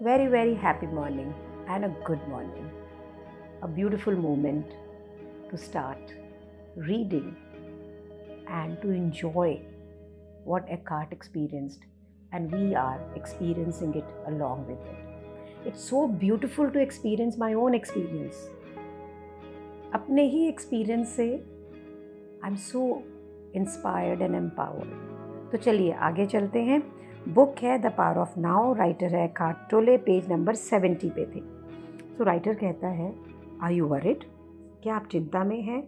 Very, very happy morning and a good morning. A beautiful moment to start reading and to enjoy what Eckhart experienced, and we are experiencing it along with it. It's so beautiful to experience my own experience. अपने ही experience से I am so inspired and empowered. तो चलिए आगे चलते हैं। Book है the power of now, writer है Eckhart टोले, पेज नंबर 70 पे थे। तो राइटर कहता है, आर यू वरिड? क्या आप चिंता में हैं?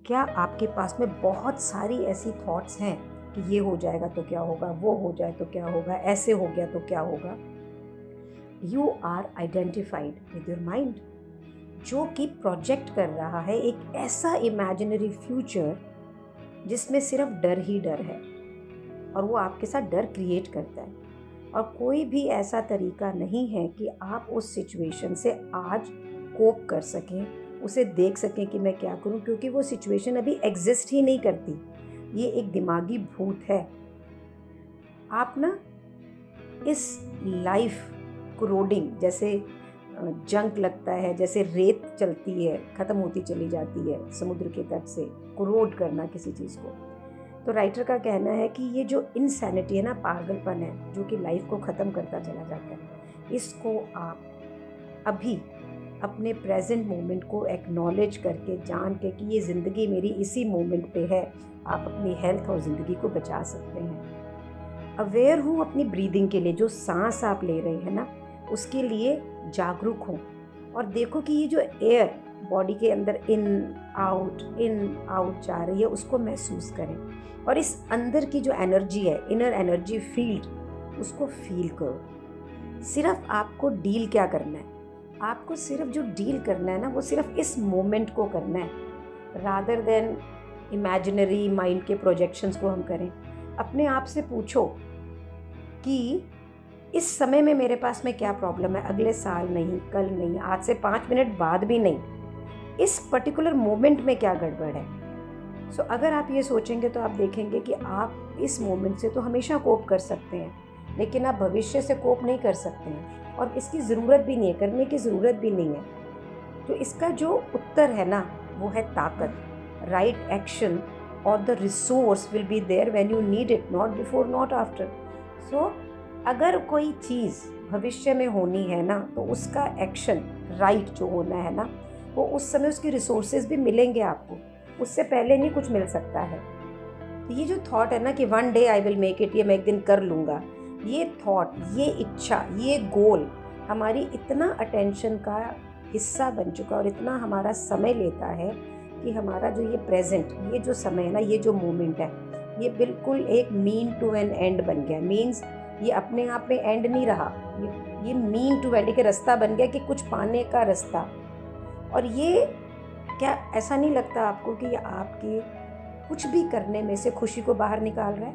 क्या आपके पास में बहुत सारी ऐसी थॉट्स हैं कि ये हो जाएगा तो क्या होगा, वो हो जाए तो क्या होगा, ऐसे हो गया तो क्या होगा? You are identified with your mind, जो कि प्रोजेक्ट कर रहा है एक ऐसा इमेजिनरी फ्यूचर जिसमें सिर्फ डर ही डर है, और वो आपके साथ डर क्रिएट करता है। और कोई भी ऐसा तरीका नहीं है कि आप उस सिचुएशन से आज कोप कर सकें, उसे देख सकें कि मैं क्या करूं, क्योंकि वो सिचुएशन अभी एग्जिस्ट ही नहीं करती। ये एक दिमागी भूत है। आप ना इस लाइफ कोरोडिंग, जैसे जंक लगता है, जैसे रेत चलती है, ख़त्म होती चली जाती है समुद्र के तट से, कोरोड करना किसी चीज़ को। तो राइटर का कहना है कि ये जो इनसैनिटी है ना, पागलपन है जो कि लाइफ को ख़त्म करता चला जाता है, इसको आप अभी अपने प्रेजेंट मोमेंट को एक्नॉलेज करके, जान के कि ये ज़िंदगी मेरी इसी मोमेंट पे है, आप अपनी हेल्थ और ज़िंदगी को बचा सकते हैं। अवेयर हूँ अपनी ब्रीदिंग के लिए, जो सांस आप ले रहे हैं ना उसके लिए जागरूक हूँ, और देखो कि ये जो एयर बॉडी के अंदर इन आउट जा रही है उसको महसूस करें, और इस अंदर की जो एनर्जी है, इनर एनर्जी फील्ड, उसको फील करो। सिर्फ आपको डील क्या करना है, आपको सिर्फ जो डील करना है ना वो सिर्फ इस मोमेंट को करना है, रादर देन इमेजिनरी माइंड के प्रोजेक्शंस को हम करें। अपने आप से पूछो कि इस समय में मेरे पास में क्या प्रॉब्लम है, अगले साल नहीं, कल नहीं, आज से 5 मिनट बाद भी नहीं, इस पर्टिकुलर मोमेंट में क्या गड़बड़ है। सो अगर आप ये सोचेंगे तो आप देखेंगे कि आप इस मोमेंट से तो हमेशा कोप कर सकते हैं, लेकिन आप भविष्य से कोप नहीं कर सकते हैं, और इसकी ज़रूरत भी नहीं है, करने की ज़रूरत भी नहीं है। तो इसका जो उत्तर है ना वो है ताकत, राइट एक्शन, और the resource will be there when you need it, not before, not after. So अगर कोई चीज़ भविष्य में होनी है ना तो उसका एक्शन राइट जो होना है ना, वो उस समय उसकी रिसोर्सेज भी मिलेंगे आपको, उससे पहले नहीं कुछ मिल सकता है। तो ये जो थॉट है ना कि one day I will make it, ये मैं एक दिन कर लूँगा, ये थॉट, ये इच्छा, ये गोल हमारी इतना अटेंशन का हिस्सा बन चुका और इतना हमारा समय लेता है कि हमारा जो ये प्रेजेंट, ये जो समय है ना, ये जो मोमेंट है, ये बिल्कुल एक मीन टू एन एंड बन गया। मीन्स ये अपने आप में एंड नहीं रहा, ये मीन टू एंड के रास्ता बन गया कि कुछ पाने का रास्ता। और ये क्या ऐसा नहीं लगता आपको कि ये आपके कुछ भी करने में से खुशी को बाहर निकाल रहा है?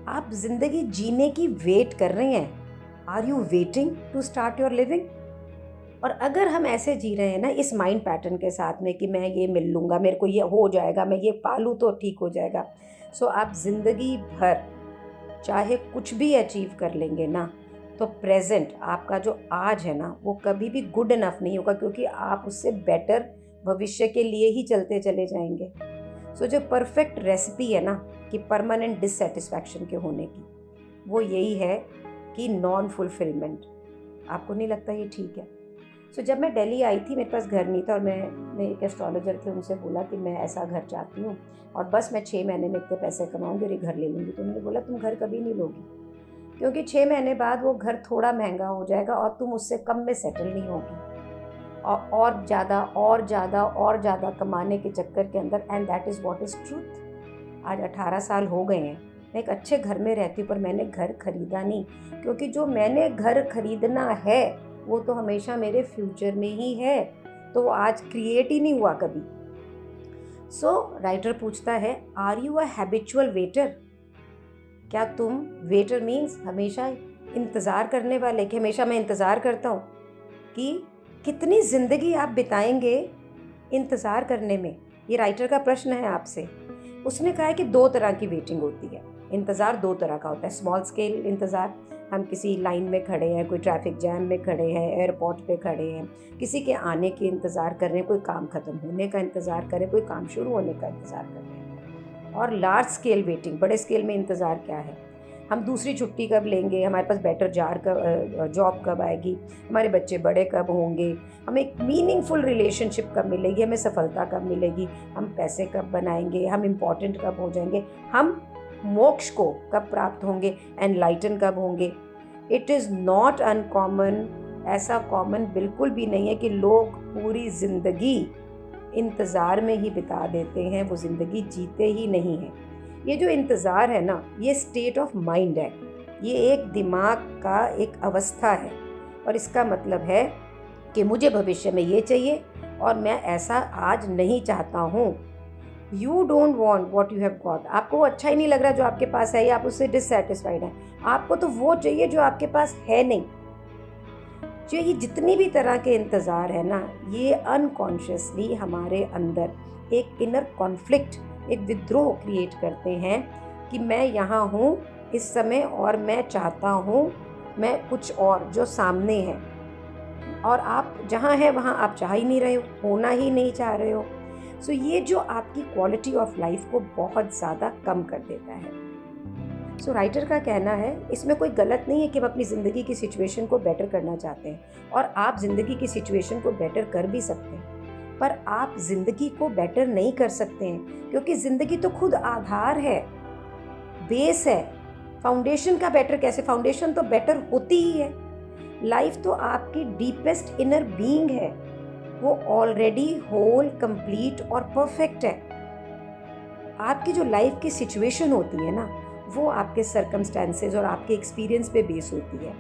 आप जिंदगी जीने की वेट कर रहे हैं। Are you waiting to start your living? और अगर हम ऐसे जी रहे हैं ना इस माइंड पैटर्न के साथ में कि मैं ये मिल लूँगा, मेरे को ये हो जाएगा, मैं ये पालूँ तो ठीक हो जाएगा, सो आप ज़िंदगी भर चाहे कुछ भी अचीव कर लेंगे ना, तो प्रेजेंट आपका जो आज है ना वो कभी भी गुड इनफ नहीं होगा, क्योंकि आप उससे बेटर भविष्य के लिए ही चलते चले जाएंगे। सो जो परफेक्ट रेसिपी है ना कि परमानेंट डिससेटिस्फैक्शन के होने की, वो यही है कि नॉन फुलफिलमेंट। आपको नहीं लगता ये ठीक है? सो जब मैं दिल्ली आई थी, मेरे पास घर नहीं था, और मैंने एक एस्ट्रोलॉजर थे, उनसे बोला कि मैं ऐसा घर चाहती हूँ और बस मैं 6 महीने में इतने पैसे कमाऊँगी और ये घर ले लूँगी। तो उन्होंने बोला तुम घर कभी नहीं लोगी, क्योंकि 6 महीने बाद वो घर थोड़ा महंगा हो जाएगा और तुम उससे कम में सेटल नहीं होगी, और ज़्यादा और ज़्यादा और ज़्यादा कमाने के चक्कर के अंदर। And that is what is truth. आज 18 साल हो गए हैं, मैं एक अच्छे घर में रहती हूँ, पर मैंने घर खरीदा नहीं, क्योंकि जो मैंने घर खरीदना है वो तो हमेशा मेरे फ्यूचर में ही है, तो वो आज क्रिएट ही नहीं हुआ कभी। सो राइटर पूछता है, are you a habitual waiter? क्या तुम, वेटर मीन्स हमेशा इंतज़ार करने वाले, कि हमेशा मैं इंतज़ार करता हूँ, कि कितनी ज़िंदगी आप बिताएंगे इंतज़ार करने में? ये राइटर का प्रश्न है आपसे। उसने कहा है कि 2 तरह की वेटिंग होती है। इंतज़ार 2 तरह का होता है, स्मॉल स्केल इंतज़ार हम किसी लाइन में खड़े हैं, कोई ट्रैफिक जैम में खड़े हैं, एयरपोर्ट पे खड़े हैं, किसी के आने के इंतज़ार कर रहे हैं, कोई काम ख़त्म होने का इंतज़ार कर रहे हैं, कोई काम शुरू होने का इंतज़ार कर रहे हैं। और लार्ज स्केल वेटिंग, बड़े स्केल में इंतज़ार क्या है, हम दूसरी छुट्टी कब लेंगे, हमारे पास बेटर जॉब कब आएगी, हमारे बच्चे बड़े कब होंगे, हमें एक मीनिंगफुल रिलेशनशिप कब मिलेगी, हमें सफलता कब मिलेगी, हम पैसे कब बनाएंगे, हम इम्पॉर्टेंट कब हो जाएंगे, हम मोक्ष को कब प्राप्त होंगे, एनलाइटन कब होंगे। इट इज़ नॉट अनकॉमन, ऐसा कॉमन बिल्कुल भी नहीं है कि लोग पूरी ज़िंदगी इंतज़ार में ही बिता देते हैं, वो ज़िंदगी जीते ही नहीं हैं। ये जो इंतज़ार है ना, ये स्टेट ऑफ माइंड है, ये एक दिमाग का एक अवस्था है, और इसका मतलब है कि मुझे भविष्य में ये चाहिए और मैं ऐसा आज नहीं चाहता हूँ। You don't want what you have got, आपको वो अच्छा ही नहीं लग रहा जो आपके पास है, या आप उससे डिससेटिस्फाइड हैं, आपको तो वो चाहिए जो आपके पास है नहीं। जो ये जितनी भी तरह के इंतज़ार है ना, ये अनकॉन्शियसली हमारे अंदर एक इनर कॉन्फ्लिक्ट, एक विद्रोह क्रिएट करते हैं कि मैं यहाँ हूँ इस समय और मैं चाहता हूँ मैं कुछ और जो सामने है, और आप जहाँ हैं वहाँ आप चाह ही नहीं रहे हो, होना ही नहीं चाह रहे हो। सो ये जो आपकी क्वालिटी ऑफ लाइफ को बहुत ज़्यादा कम कर देता है। सो राइटर का कहना है, इसमें कोई गलत नहीं है कि हम अपनी ज़िंदगी की सिचुएशन को बेटर करना चाहते हैं, और आप ज़िंदगी की सिचुएशन को बेटर कर भी सकते हैं, पर आप ज़िंदगी को बेटर नहीं कर सकते हैं, क्योंकि ज़िंदगी तो खुद आधार है, बेस है। फाउंडेशन का बेटर कैसे, फाउंडेशन तो बेटर होती ही है। लाइफ तो आपकी डीपेस्ट इनर बीइंग है, वो ऑलरेडी होल, कंप्लीट और परफेक्ट है। आपकी जो लाइफ की सिचुएशन होती है ना, वो आपके सर्कमस्टेंसेस और आपके एक्सपीरियंस पे बेस होती है।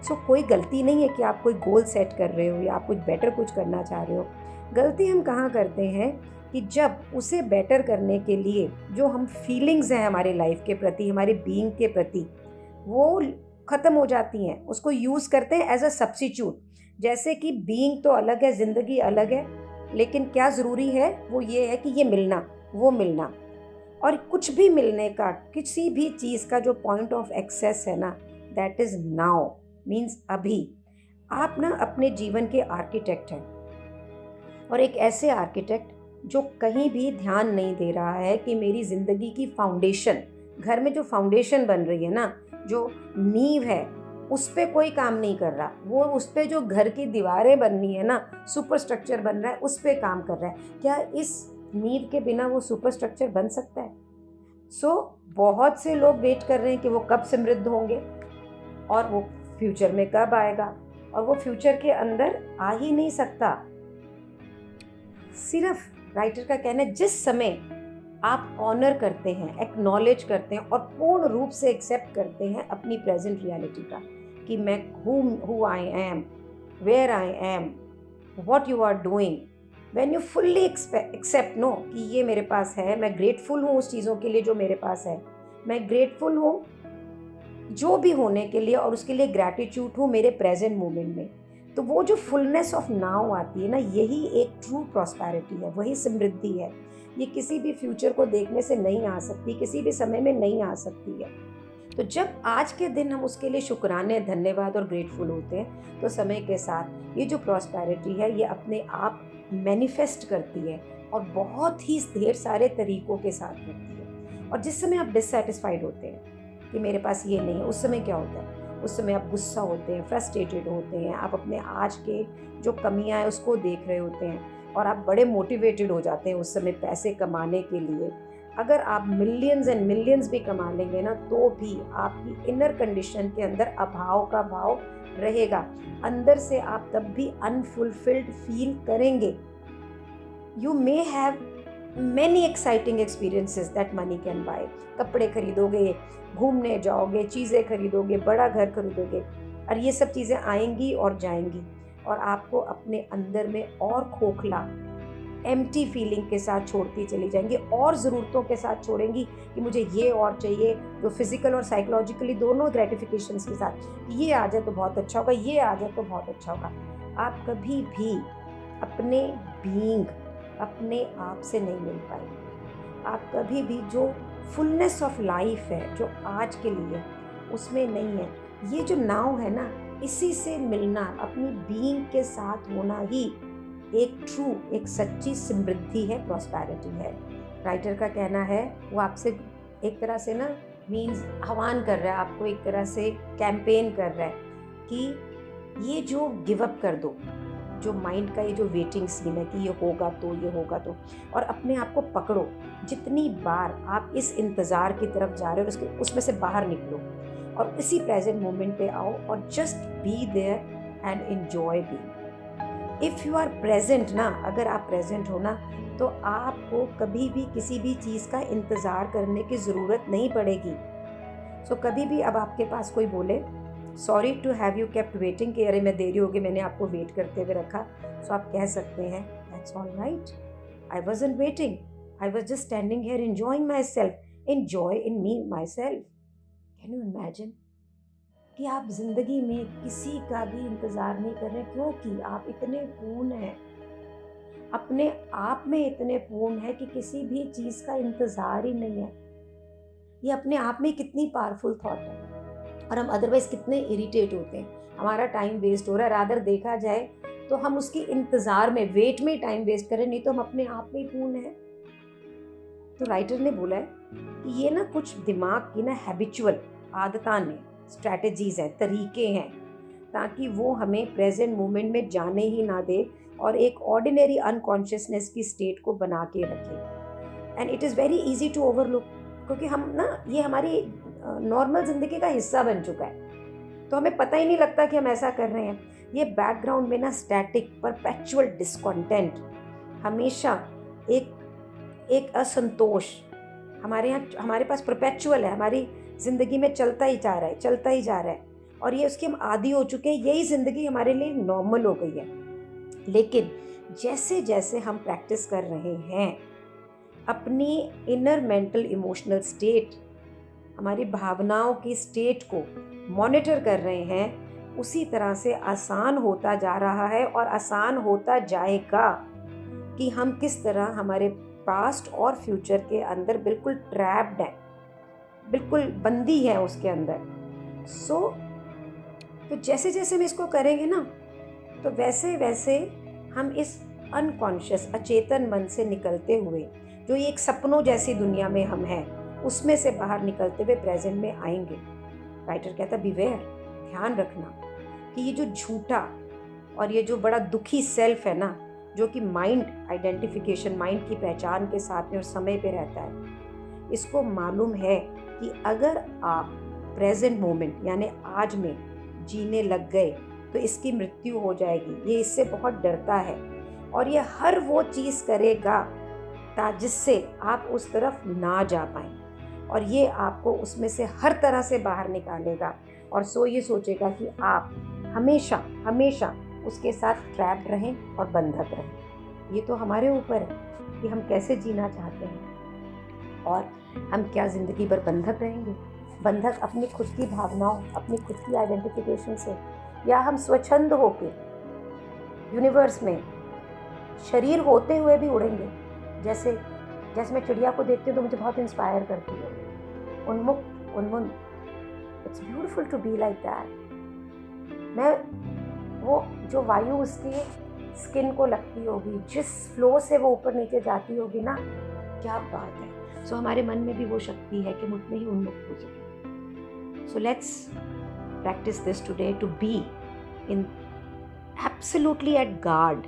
सो कोई गलती नहीं है कि आप कोई गोल सेट कर रहे हो या आप कुछ बेटर कुछ करना चाह रहे हो। गलती हम कहाँ करते हैं कि जब उसे बेटर करने के लिए जो हम फीलिंग्स हैं हमारे लाइफ के प्रति, हमारे बीइंग के प्रति, वो ख़त्म हो जाती हैं, उसको यूज़ करते हैं एज अ सब्स्टिट्यूट। जैसे कि बीइंग तो अलग है, ज़िंदगी अलग है, लेकिन क्या ज़रूरी है वो ये है कि ये मिलना, वो मिलना, और कुछ भी मिलने का, किसी भी चीज़ का जो पॉइंट ऑफ एक्सेस है ना, दैट इज़ नाउ, मीन्स अभी। आप ना अपने जीवन के आर्किटेक्ट हैं, और एक ऐसे आर्किटेक्ट जो कहीं भी ध्यान नहीं दे रहा है कि मेरी ज़िंदगी की फाउंडेशन, घर में जो फाउंडेशन बन रही है ना, जो नींव है, उस पर कोई काम नहीं कर रहा। वो उस पर जो घर की दीवारें बननी है ना, सुपर स्ट्रक्चर बन रहा है, उस पर काम कर रहा है। क्या इस नींव के बिना वो सुपर स्ट्रक्चर बन सकता है? बहुत से लोग वेट कर रहे हैं कि वो कब समृद्ध होंगे, और वो फ्यूचर में कब आएगा, और वो फ्यूचर के अंदर आ ही नहीं सकता। सिर्फ राइटर का कहना है, जिस समय आप ऑनर करते हैं, एक्नॉलेज करते हैं और पूर्ण रूप से एक्सेप्ट करते हैं अपनी प्रेजेंट रियलिटी का, कि मैं who I am, where I am, what you are doing, when you fully accept now कि ये मेरे पास है, मैं ग्रेटफुल हूँ उस चीज़ों के लिए जो मेरे पास है, मैं ग्रेटफुल हूँ जो भी होने के लिए, और उसके लिए ग्रैटिट्यूड हूँ मेरे प्रेजेंट मोमेंट में, तो वो जो फुलनेस ऑफ नाउ आती है ना, यही एक ट्रू प्रॉस्पेरिटी है, वही समृद्धि है। ये किसी भी फ्यूचर को देखने से नहीं आ सकती, किसी भी समय में नहीं आ सकती है। तो जब आज के दिन हम उसके लिए शुक्राने, धन्यवाद और ग्रेटफुल होते हैं, तो समय के साथ ये जो प्रॉस्पेरिटी है ये अपने आप मैनिफेस्ट करती है, और बहुत ही ढेर सारे तरीकों के साथ करती है। और जिस समय आप डिससेटिस्फाइड होते हैं कि मेरे पास ये नहीं है, उस समय क्या होता है? उस समय आप गुस्सा होते हैं, फ्रस्ट्रेटेड होते हैं, आप अपने आज के जो कमियां हैं उसको देख रहे होते हैं, और आप बड़े मोटिवेटेड हो जाते हैं उस समय पैसे कमाने के लिए। अगर आप मिलियंस एंड मिलियंस भी कमा लेंगे ना, तो भी आपकी इनर कंडीशन के अंदर अभाव का भाव रहेगा, अंदर से आप तब भी अनफुलफिल्ड फील करेंगे। You may have many exciting experiences that money can buy. कपड़े खरीदोगे, घूमने जाओगे, चीज़ें खरीदोगे, बड़ा घर खरीदोगे, और ये सब चीज़ें आएंगी और जाएंगी, और आपको अपने अंदर में और खोखला, एम्प्टी फीलिंग के साथ छोड़ती चली जाएंगी, और ज़रूरतों के साथ छोड़ेंगी कि मुझे ये और चाहिए, जो फिज़िकल और साइकोलॉजिकली दोनों ग्रेटिफिकेशंस के साथ, ये आ जाए तो बहुत अच्छा होगा, ये आ जाए तो बहुत अच्छा होगा। आप कभी भी अपने बीइंग, अपने आप से नहीं मिल पाएंगे। आप कभी भी जो फुलनेस ऑफ लाइफ है जो आज के लिए, उसमें नहीं है। ये जो नाउ है ना, इसी से मिलना, अपनी बीइंग के साथ होना ही एक ट्रू, एक सच्ची समृद्धि है, प्रॉस्पेरिटी है। राइटर का कहना है, वो आपसे एक तरह से ना मीन्स आह्वान कर रहा है, आपको एक तरह से कैंपेन कर रहा है कि ये जो गिव अप कर दो, जो माइंड का ये जो वेटिंग सीन है कि ये होगा तो, और अपने आप को पकड़ो। जितनी बार आप इस इंतज़ार की तरफ जा रहे हो उसमें से बाहर निकलो और इसी प्रेजेंट मोमेंट पे आओ और just be there and enjoy be. If you are present ना, अगर आप प्रेजेंट हो ना, तो आपको कभी भी किसी भी चीज़ का इंतज़ार करने की ज़रूरत नहीं पड़ेगी। सो कभी भी अब आपके पास कोई बोले sorry to have you kept waiting, कि अरे मैं देरी हो गई, मैंने आपको वेट करते हुए रखा, सो आप कह सकते हैं that's all right, I wasn't waiting, I was just standing here enjoying my self, enjoy in me my self. Can you imagine कि आप जिंदगी में किसी का भी इंतज़ार नहीं कर रहे, क्योंकि आप इतने पूर्ण हैं, अपने आप में इतने पूर्ण है कि किसी भी चीज़ का इंतज़ार ही नहीं है। ये अपने आप में कितनी पावरफुल थॉट है, और हम अदरवाइज़ कितने इरिटेट होते हैं, हमारा टाइम वेस्ट हो रहा है। रादर देखा जाए तो हम उसकी इंतज़ार में, वेट में टाइम वेस्ट करें, नहीं तो हम अपने आप में ही पूर्ण हैं। तो राइटर ने बोला है कि ये ना कुछ दिमाग की ना हैबिचुअल आदतान है, स्ट्रैटेजीज हैं, तरीके हैं, ताकि वो हमें प्रेजेंट मोमेंट में जाने ही ना दे और एक ऑर्डिनरी अनकॉन्शियसनेस की स्टेट को बना के रखे। And it is very easy to overlook, क्योंकि हम ना, ये हमारी नॉर्मल ज़िंदगी का हिस्सा बन चुका है, तो हमें पता ही नहीं लगता कि हम ऐसा कर रहे हैं। ये बैकग्राउंड में ना स्टैटिक परपेचुअल डिस्कॉन्टेंट, हमेशा एक असंतोष हमारे यहाँ, हमारे पास परपेचुअल है, हमारी ज़िंदगी में चलता ही जा रहा है, और ये उसके हम आदी हो चुके हैं, यही ज़िंदगी हमारे लिए नॉर्मल हो गई है। लेकिन जैसे जैसे हम प्रैक्टिस कर रहे हैं, अपनी इनर मेंटल इमोशनल स्टेट, हमारी भावनाओं की स्टेट को मॉनिटर कर रहे हैं, उसी तरह से आसान होता जा रहा है और आसान होता जाएगा कि हम किस तरह हमारे पास्ट और फ्यूचर के अंदर बिल्कुल ट्रैप्ड हैं, बिल्कुल बंदी है उसके अंदर। तो जैसे जैसे हम इसको करेंगे ना, तो वैसे वैसे हम इस अनकॉन्शियस, अचेतन मन से निकलते हुए, जो ये एक सपनों जैसी दुनिया में हम हैं, उसमें से बाहर निकलते हुए प्रेजेंट में आएंगे। राइटर कहता बिवेयर, ध्यान रखना कि ये जो झूठा और ये जो बड़ा दुखी सेल्फ है ना, जो कि माइंड आइडेंटिफिकेशन, माइंड की पहचान के साथ में और समय पे रहता है, इसको मालूम है कि अगर आप प्रेजेंट मोमेंट यानी आज में जीने लग गए तो इसकी मृत्यु हो जाएगी। ये इससे बहुत डरता है और ये हर वो चीज़ करेगा जिससे आप उस तरफ ना जा पाएं, और ये आपको उसमें से हर तरह से बाहर निकालेगा, और ये सोचेगा कि आप हमेशा हमेशा उसके साथ ट्रैप रहें और बंधक रहें। ये तो हमारे ऊपर है कि हम कैसे जीना चाहते हैं, और हम क्या ज़िंदगी भर बंधक रहेंगे, बंधक अपनी खुद की भावनाओं, अपनी खुद की आइडेंटिफिकेशन से, या हम स्वच्छंद होके यूनिवर्स में शरीर होते हुए भी उड़ेंगे। जैसे मैं चिड़िया को देखती हूँ तो मुझे बहुत इंस्पायर करती है, उन्मुक्त, उन्मुक्त। It's beautiful to be like that. मैं वो जो वायु उसकी स्किन को लगती होगी, जिस फ्लो से वो ऊपर नीचे जाती होगी ना, क्या बात है। सो हमारे मन में भी वो शक्ति है कि हम उतने ही उन्मुक्त हो सकें। So let's practice this today to be in absolutely at guard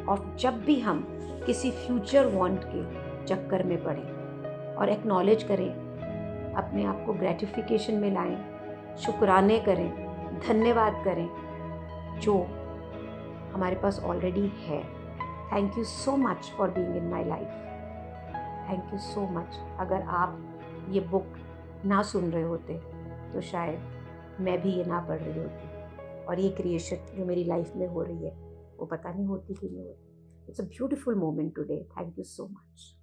off जब भी हम किसी फ्यूचर वांट के चक्कर में पड़े, और एक्नॉलेज करें, अपने आप को ग्रेटिफिकेशन में लाएं, शुक्राने करें, धन्यवाद करें जो हमारे पास ऑलरेडी है। Thank you so much for being in my life, thank you so much. अगर आप ये बुक ना सुन रहे होते तो शायद मैं भी ये ना पढ़ रही होती, और ये क्रिएशन जो मेरी लाइफ में हो रही है वो पता नहीं होती कि नहीं होती। It's a beautiful moment today. Thank you so much.